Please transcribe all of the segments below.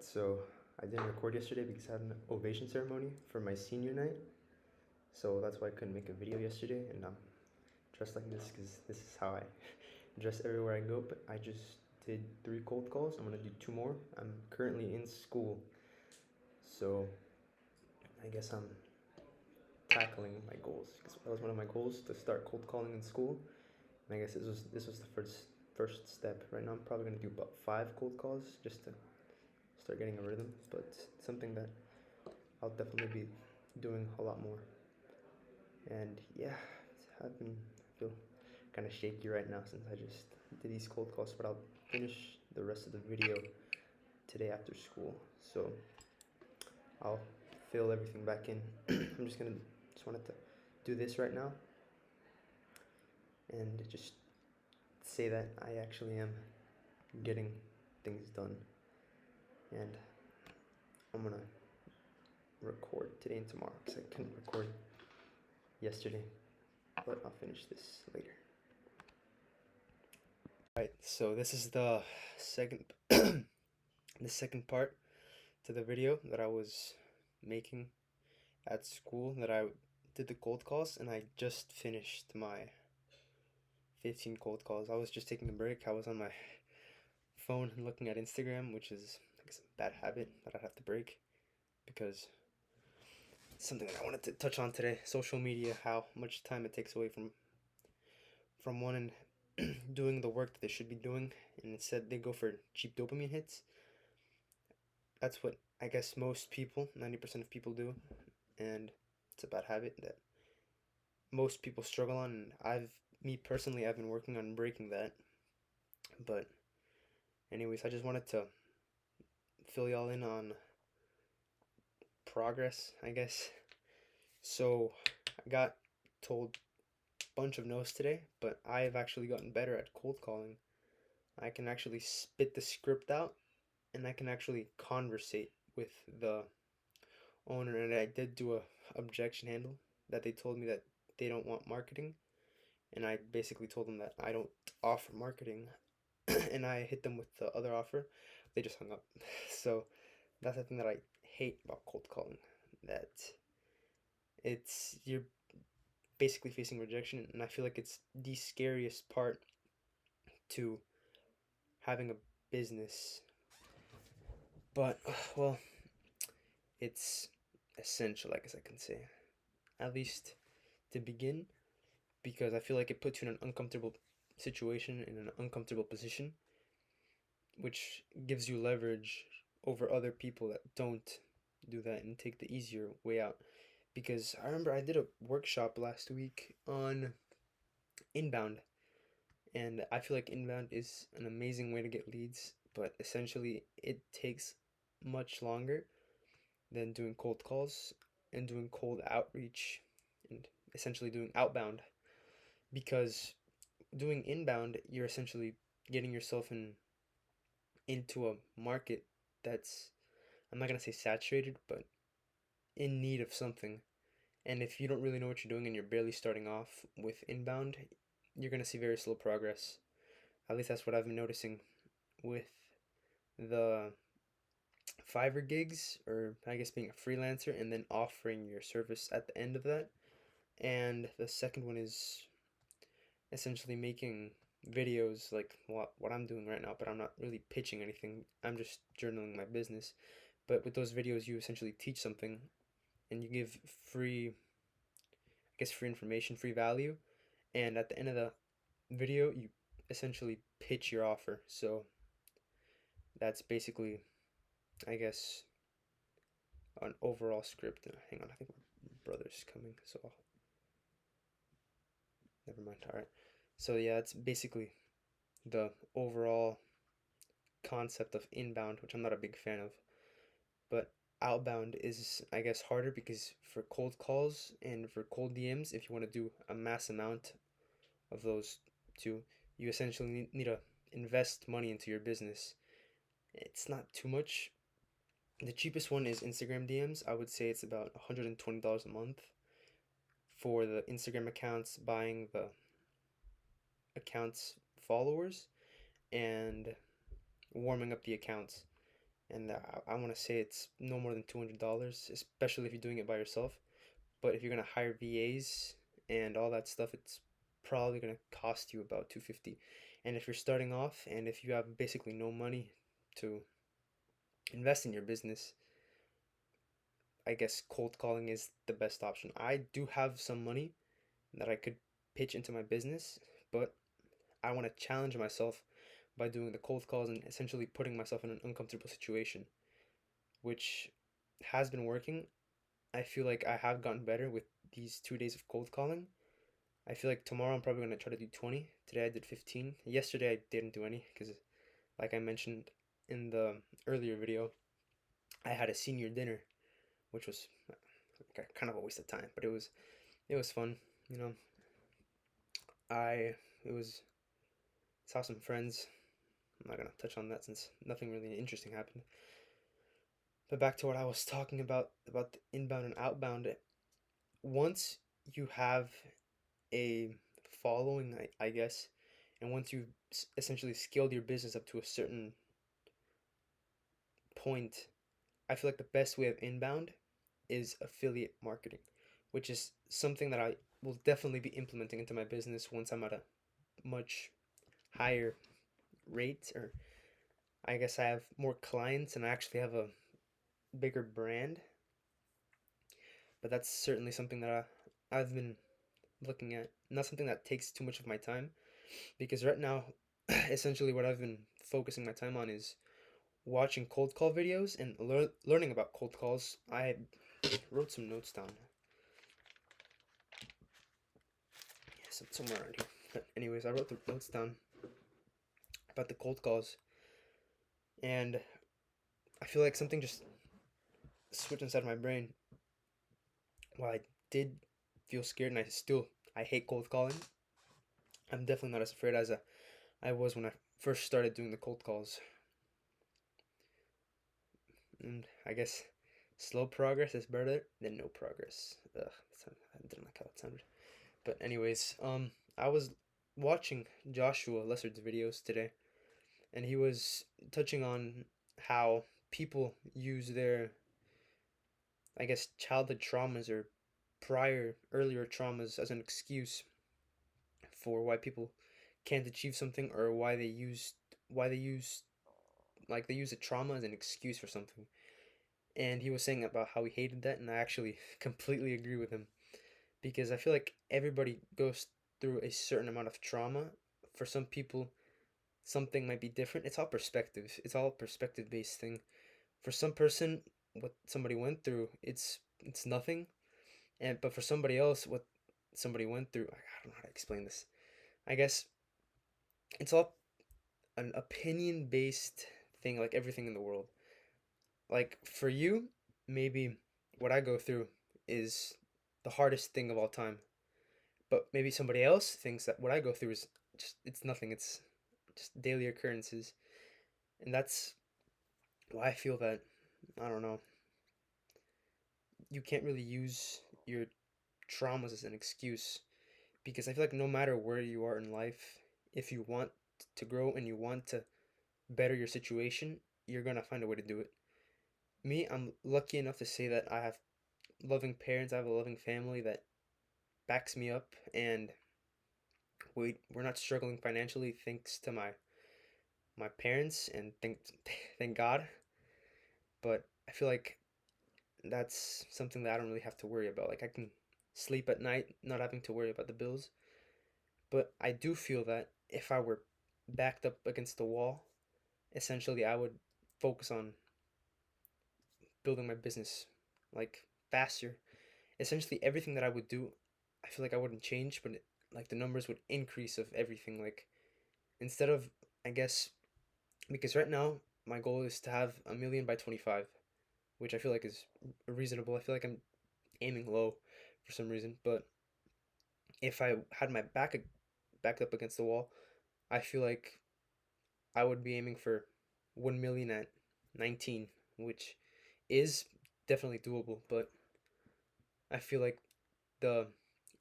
So I didn't record yesterday because I had an ovation ceremony for my senior night. So that's why I couldn't make a video yesterday, and I'm dressed like this because this is how I dress everywhere I go. But I just did 3 cold calls. I'm gonna do 2 more. I'm currently in school, so I guess I'm tackling my goals because that was one of my goals, to start cold calling in school. And I guess this was the first step. Right now I'm probably gonna do about 5 cold calls just to start getting a rhythm, but something that I'll definitely be doing a lot more. And yeah, I feel kind of shaky right now since I just did these cold calls, but I'll finish the rest of the video today after school. So I'll fill everything back in. I'm just wanted to do this right now and just say that I actually am getting things done. And I'm gonna record today and tomorrow because I couldn't record yesterday, but I'll finish this later. Alright, so this is the second the second part to the video that I was making at school, that I did the cold calls, and I just finished my 15 cold calls. I was just taking a break. I was on my phone and looking at Instagram, which is, I guess, a bad habit that I'd have to break because it's something that I wanted to touch on today. Social media, how much time it takes away from one and doing the work that they should be doing, and instead they go for cheap dopamine hits. That's what I guess most people, 90% of people do, and it's a bad habit that most people struggle on. And me personally, I've been working on breaking that. But anyways, I just wanted to fill y'all in on progress, I guess. So I got told a bunch of no's today, but I've actually gotten better at cold calling. I can actually spit the script out, and I can actually conversate with the owner. And I did do a objection handle that they told me that they don't want marketing, and I basically told them that I don't offer marketing, and I hit them with the other offer. They just hung up. So that's the thing that I hate about cold calling, that you're basically facing rejection, and I feel like it's the scariest part to having a business. But well, it's essential, I guess I can say, at least to begin, because I feel like it puts you in an uncomfortable situation, in an uncomfortable position, which gives you leverage over other people that don't do that and take the easier way out. Because I remember I did a workshop last week on inbound, and I feel like inbound is an amazing way to get leads, but essentially it takes much longer than doing cold calls and doing cold outreach and essentially doing outbound, because doing inbound, you're essentially getting yourself into a market that's, I'm not gonna say saturated, but in need of something. And if you don't really know what you're doing and you're barely starting off with inbound, you're gonna see very slow progress. At least that's what I've been noticing with the Fiverr gigs, or I guess being a freelancer and then offering your service at the end of that. And the second one is essentially making videos like what I'm doing right now, but I'm not really pitching anything. I'm just journaling my business. But with those videos, you essentially teach something and you give free, I guess, free information, free value. And at the end of the video, you essentially pitch your offer. So that's basically, I guess, an overall script. Hang on, I think my brother's coming, so never mind. All right. So yeah, it's basically the overall concept of inbound, which I'm not a big fan of. But outbound is, I guess, harder because for cold calls and for cold DMs, if you want to do a mass amount of those two, you essentially need to invest money into your business. It's not too much. The cheapest one is Instagram DMs. I would say it's about $120 a month for the Instagram accounts, buying the accounts followers and warming up the accounts. and I want to say it's no more than $200, especially if you're doing it by yourself. But if you're gonna hire VAs and all that stuff, it's probably gonna cost you about 250. And if you're starting off and if you have basically no money to invest in your business, I guess cold calling is the best option. I do have some money that I could pitch into my business, but I want to challenge myself by doing the cold calls and essentially putting myself in an uncomfortable situation, which has been working. I feel like I have gotten better with these 2 days of cold calling. I feel like tomorrow I'm probably going to try to do 20. Today I did 15. Yesterday I didn't do any because, like I mentioned in the earlier video, I had a senior dinner, which was kind of a waste of time, but it was fun. You know, I it was saw some friends. I'm not gonna touch on that since nothing really interesting happened. But back to what I was talking about the inbound and outbound. Once you have a following, I guess, and once you've essentially scaled your business up to a certain point, I feel like the best way of inbound is affiliate marketing, which is something that I will definitely be implementing into my business once I'm at a much higher rate, or I guess I have more clients and I actually have a bigger brand. But that's certainly something that I've been looking at. Not something that takes too much of my time because right now, essentially, what I've been focusing my time on is watching cold call videos and learning about cold calls. I wrote some notes down. Yeah, somewhere around here. But anyways, I wrote the notes down about the cold calls, and I feel like something just switched inside my brain. While I did feel scared, and I hate cold calling. I'm definitely not as afraid as I was when I first started doing the cold calls. And I guess slow progress is better than no progress. Ugh, I didn't like how it sounded. But anyways, I was watching Joshua Lessard's videos today, and he was touching on how people use their, I guess, childhood traumas or earlier traumas as an excuse for why people can't achieve something, or why they use like they use a trauma as an excuse for something. And he was saying about how he hated that, and I actually completely agree with him because I feel like everybody goes through a certain amount of trauma. For some people, something might be different. It's all perspective. It's all perspective based thing. For some person, what somebody went through, it's nothing, and but for somebody else, what somebody went through, I don't know how to explain this. I guess it's all an opinion based thing, like everything in the world. Like for you, maybe what I go through is the hardest thing of all time. But maybe somebody else thinks that what I go through is just it's nothing. It's just daily occurrences. And that's why I feel that I don't know, you can't really use your traumas as an excuse because I feel like no matter where you are in life, if you want to grow and you want to better your situation, you're going to find a way to do it. Me, I'm lucky enough to say that I have loving parents, I have a loving family that backs me up, and we're not struggling financially thanks to my parents, and thank God. But I feel like that's something that I don't really have to worry about. Like I can sleep at night not having to worry about the bills. But I do feel that if I were backed up against the wall, essentially I would focus on building my business like faster. Essentially everything that I would do, I feel like I wouldn't change, but like the numbers would increase of everything. Like instead of, I guess, because right now my goal is to have a million by 25, which I feel like is reasonable. I feel like I'm aiming low for some reason, but if I had my back up against the wall, I feel like I would be aiming for 1 million at 19, which is definitely doable, but I feel like the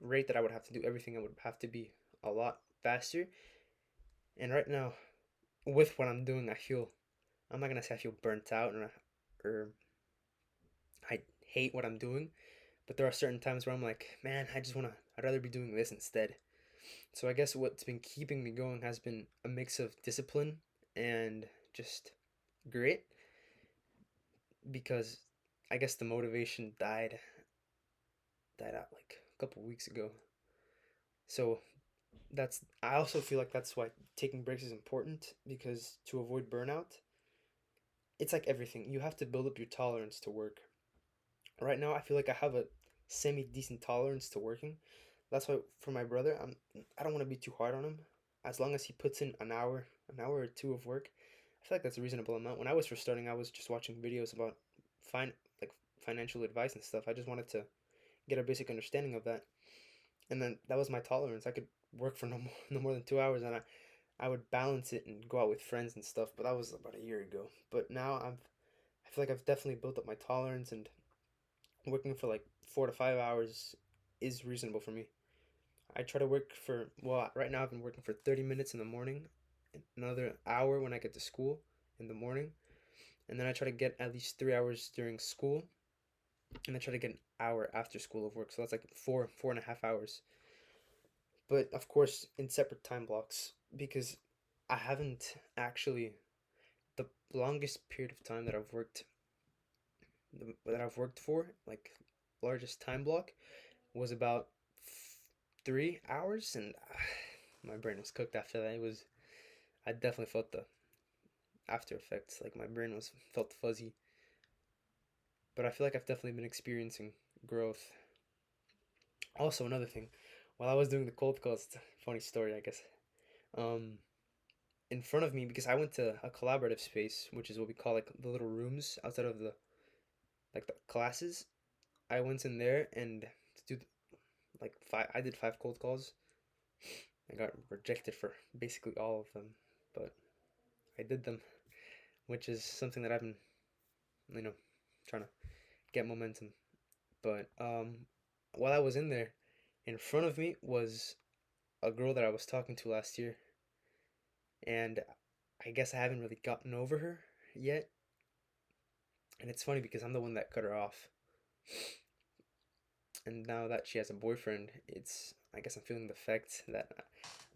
rate that I would have to do everything, I would have to be a lot faster. And right now, with what I'm doing, I feel I'm not gonna say I feel burnt out or I hate what I'm doing, but there are certain times where I'm like, man, I'd rather be doing this instead. So I guess what's been keeping me going has been a mix of discipline and just grit, because I guess the motivation died out like a couple weeks ago. So that's I also feel like that's why taking breaks is important, because to avoid burnout, it's like everything. You have to build up your tolerance to work. Right now, I feel like I have a semi decent tolerance to working. That's why for my brother, I don't want to be too hard on him. As long as he puts in an hour or two of work, I feel like that's a reasonable amount. When I was first starting, I was just watching videos about fine like financial advice and stuff. I just wanted to get a basic understanding of that, and then that was my tolerance. I could work for no more than 2 hours, and I would balance it and go out with friends and stuff. But that was about a year ago. But now I feel like I've definitely built up my tolerance, and working for like 4 to 5 hours is reasonable for me. I try to work for, well, right now I've been working for 30 minutes in the morning, another hour when I get to school in the morning, and then I try to get at least 3 hours during school, and I try to get an hour after school of work. So that's like 4.5 hours. But of course, in separate time blocks, because I haven't actually, the longest period of time that I've worked for, like largest time block, was about 3 hours, and my brain was cooked after that. I definitely felt the after effects. Like my brain was felt fuzzy, but I feel like I've definitely been experiencing growth. Also, another thing, while I was doing the cold calls, it's a funny story, I guess. Um, in front of me, because I went to a collaborative space, which is what we call like the little rooms outside of the classes. I went in there and to do like five. I did 5 cold calls. I got rejected for basically all of them, but I did them, which is something that I've been, you know, trying to get momentum. But while I was in there, in front of me was a girl that I was talking to last year, and I guess I haven't really gotten over her yet. And it's funny because I'm the one that cut her off, and now that she has a boyfriend, it's I guess I'm feeling the effect that I'm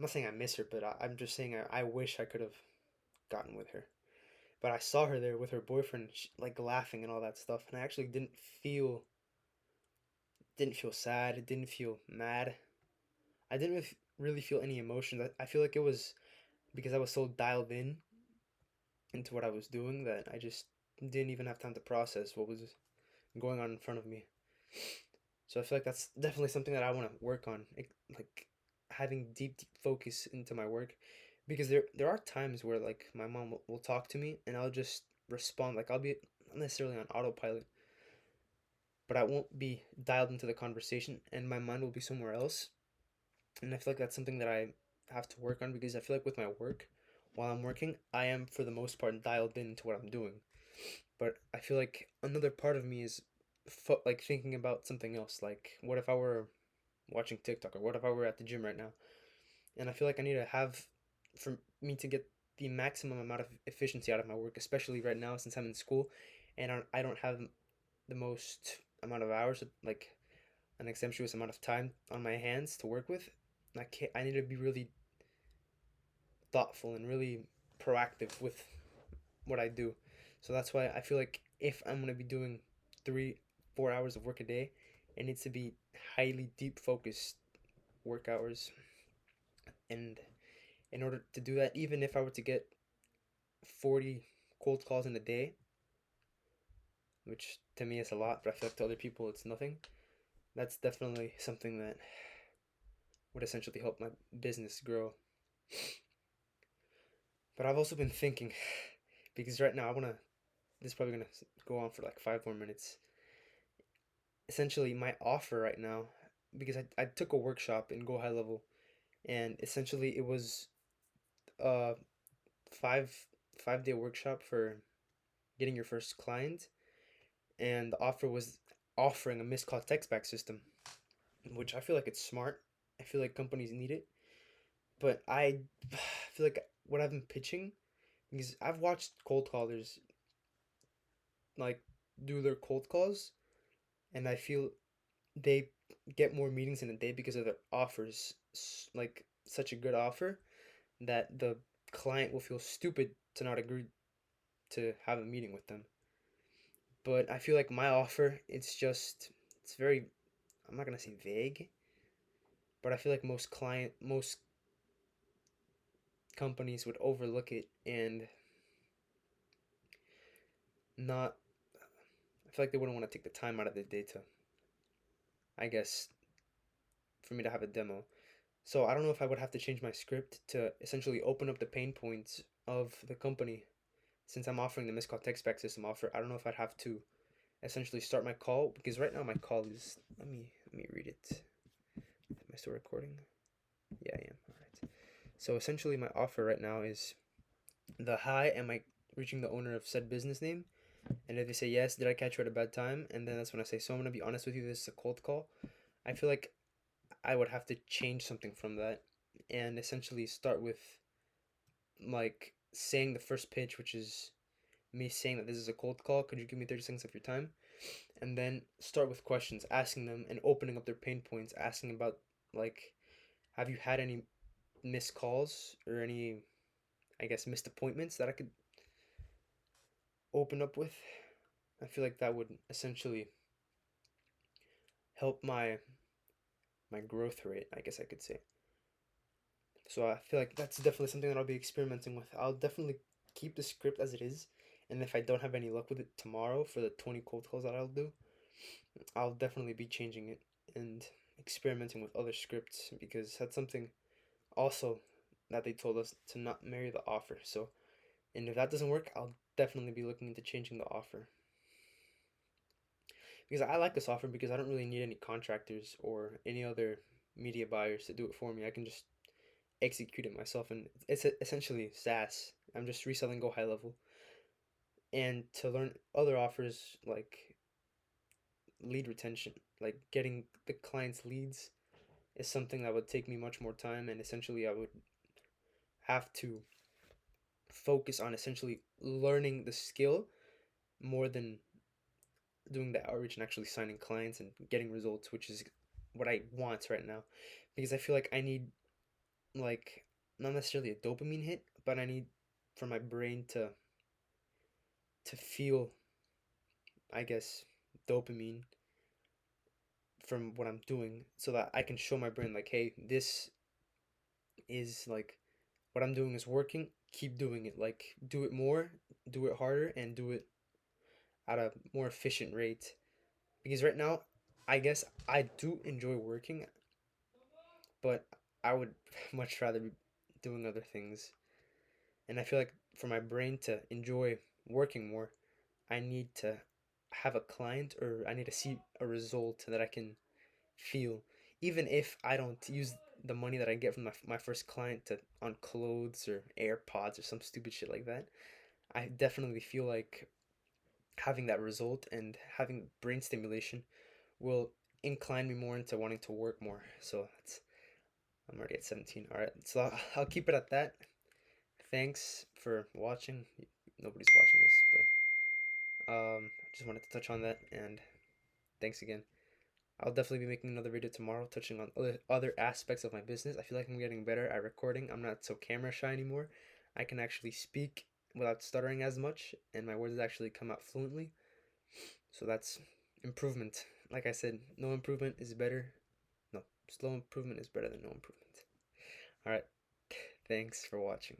not saying I miss her, but I'm just saying I wish I could have gotten with her. But I saw her there with her boyfriend, like laughing and all that stuff, and I actually didn't feel sad, didn't feel mad. I didn't really feel any emotions. I feel like it was because I was so dialed in into what I was doing that I just didn't even have time to process what was going on in front of me. So I feel like that's definitely something that I want to work on, like having deep focus into my work, because there are times where like my mom will talk to me and I'll just respond, like I'll be not necessarily on autopilot, but I won't be dialed into the conversation and my mind will be somewhere else. And I feel like that's something that I have to work on, because I feel like with my work, while I'm working, I am for the most part dialed into what I'm doing. But I feel like another part of me is like thinking about something else. Like, what if I were watching TikTok, or what if I were at the gym right now? And I feel like I need to have, for me to get the maximum amount of efficiency out of my work, especially right now since I'm in school and I don't have the most amount of hours, like an exemptuous amount of time on my hands to work with. I need to be really thoughtful and really proactive with what I do. So that's why I feel like if I'm gonna be doing 3 4 hours of work a day, it needs to be highly deep focused work hours. And in order to do that, even if I were to get 40 cold calls in a day, which to me is a lot, but I feel like to other people it's nothing, that's definitely something that would essentially help my business grow. But I've also been thinking, because right now this is probably gonna go on for like 5 more minutes. Essentially, my offer right now, because I took a workshop in Go High Level, and essentially it was a five 5 day workshop for getting your first client, and the offer was offering a missed call text back system, which I feel like it's smart. I feel like companies need it, but I feel like what I've been pitching because I've watched cold callers like do their cold calls, and I feel they get more meetings in a day because of their offers, like such a good offer that the client will feel stupid to not agree to have a meeting with them. But I feel like my offer, it's very, I'm not gonna say vague, but I feel like most companies would overlook it and not. I feel like they wouldn't want to take the time out of the day to, I guess, for me to have a demo. So I don't know if I would have to change my script to essentially open up the pain points of the company since I'm offering the missed call text back system offer. I don't know if I'd have to essentially start my call because right now my call is, let me read it. Am I still recording? Yeah, I am. All right. So essentially my offer right now is the hi, am I reaching the owner of said business name? And if they say yes, did I catch you at a bad time? And then that's when I say, so I'm gonna be honest with you, this is a cold call. I feel like I would have to change something from that and essentially start with like saying the first pitch, which is me saying that this is a cold call. Could you give me 30 seconds of your time? And then start with questions, asking them and opening up their pain points, asking about like, have you had any missed calls or any, I guess, missed appointments that I could open up with? I feel like that would essentially help my growth rate, I guess I could say. So I feel like that's definitely something that I'll be experimenting with. I'll definitely keep the script as it is, and if I don't have any luck with it tomorrow for the 20 cold calls that I'll do, I'll definitely be changing it and experimenting with other scripts because that's something also that they told us to not marry the offer. So, and if that doesn't work, I'll definitely be looking into changing the offer because I like this offer because I don't really need any contractors or any other media buyers to do it for me. I can just execute it myself, and it's essentially SaaS. I'm just reselling Go High Level, and to learn other offers like lead retention, like getting the client's leads, is something that would take me much more time, and essentially I would have to focus on essentially learning the skill more than doing the outreach and actually signing clients and getting results, which is what I want right now, because I feel like I need like not necessarily a dopamine hit, but I need for my brain to feel, I guess, dopamine from what I'm doing so that I can show my brain like, hey, this is like what I'm doing is working. Keep doing it. Like do it more, do it harder, and do it at a more efficient rate. Because right now, I guess I do enjoy working, but I would much rather be doing other things. And I feel like for my brain to enjoy working more, I need to have a client or I need to see a result that I can feel. Even if I don't use the money that I get from my first client to on clothes or AirPods or some stupid shit like that, I definitely feel like having that result and having brain stimulation will incline me more into wanting to work more. So it's, I'm already at 17. All right, so I'll keep it at that. Thanks for watching. Nobody's watching this, but I just wanted to touch on that, and thanks again. I'll definitely be making another video tomorrow touching on other aspects of my business. I feel like I'm getting better at recording. I'm not so camera shy anymore. I can actually speak without stuttering as much, and my words actually come out fluently. So that's improvement. Like I said, no improvement is better. No, slow improvement is better than no improvement. All right. Thanks for watching.